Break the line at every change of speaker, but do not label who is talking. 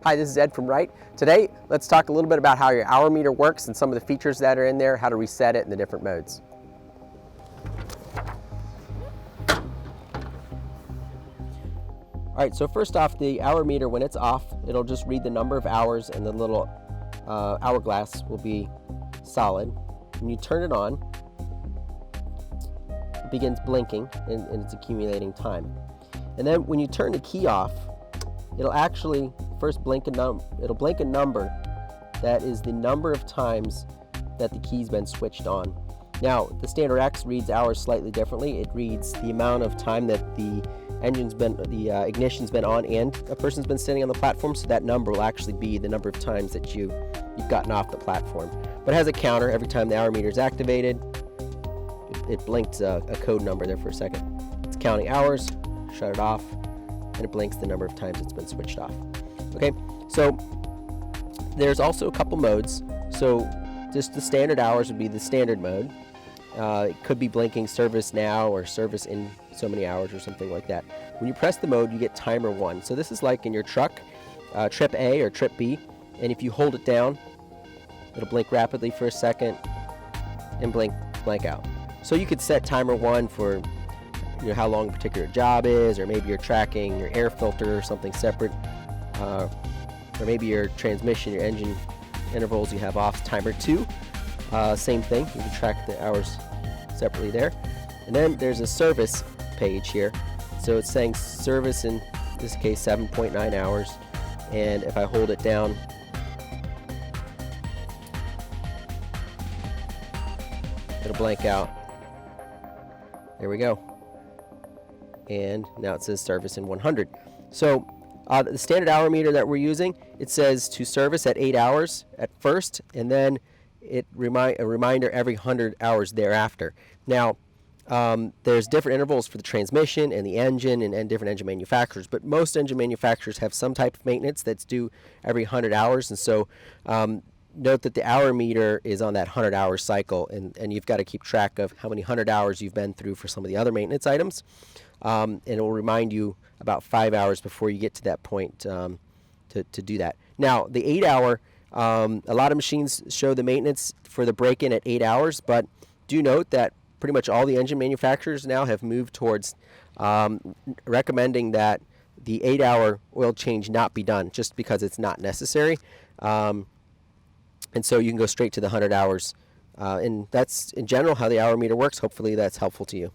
Hi, this is Ed from Wright. Today, let's talk a little bit about how your hour meter works and some of the features that are in there, how to reset it in the different modes. All right, so first off, the hour meter, when it's off, it'll just read the number of hours and the little hourglass will be solid. When you turn it on, it begins blinking and it's accumulating time. And then when you turn the key off, it'll actually first blink a number that is the number of times that the key's been switched on. Now, the standard X reads hours slightly differently. It reads the amount of time that the ignition's been on and a person's been sitting on the platform, so that number will actually be the number of times that you've gotten off the platform. But it has a counter every time the hour meter is activated. It blinked a code number there for a second. It's counting hours, shut it off, and it blinks the number of times it's been switched off. Okay, so there's also a couple modes. So just the standard hours would be the standard mode. It could be blinking service now or service in so many hours or something like that. When you press the mode, you get timer 1. So this is like in your truck, trip A or trip B, and if you hold it down, it'll blink rapidly for a second and blank out. So you could set timer 1 for how long a particular job is, or maybe you're tracking your air filter or something separate, or maybe your transmission, your engine intervals you have off. Timer 2, same thing, you can track the hours separately there. And then there's a service page here, so it's saying service in this case 7.9 hours, and if I hold it down, it'll blank out. There we go. And now it says service in 100. So the standard hour meter that we're using, it says to service at 8 hours at first, and then a reminder every 100 hours thereafter. Now, there's different intervals for the transmission and the engine and different engine manufacturers, but most engine manufacturers have some type of maintenance that's due every 100 hours, and so note that the hour meter is on that 100-hour cycle, and you've got to keep track of how many 100 hours you've been through for some of the other maintenance items. And it will remind you about 5 hours before you get to that point to do that. Now, the 8-hour, a lot of machines show the maintenance for the break-in at 8 hours, but do note that pretty much all the engine manufacturers now have moved towards recommending that the 8-hour oil change not be done just because it's not necessary. And so you can go straight to the 100 hours. And that's, in general, how the hour meter works. Hopefully that's helpful to you.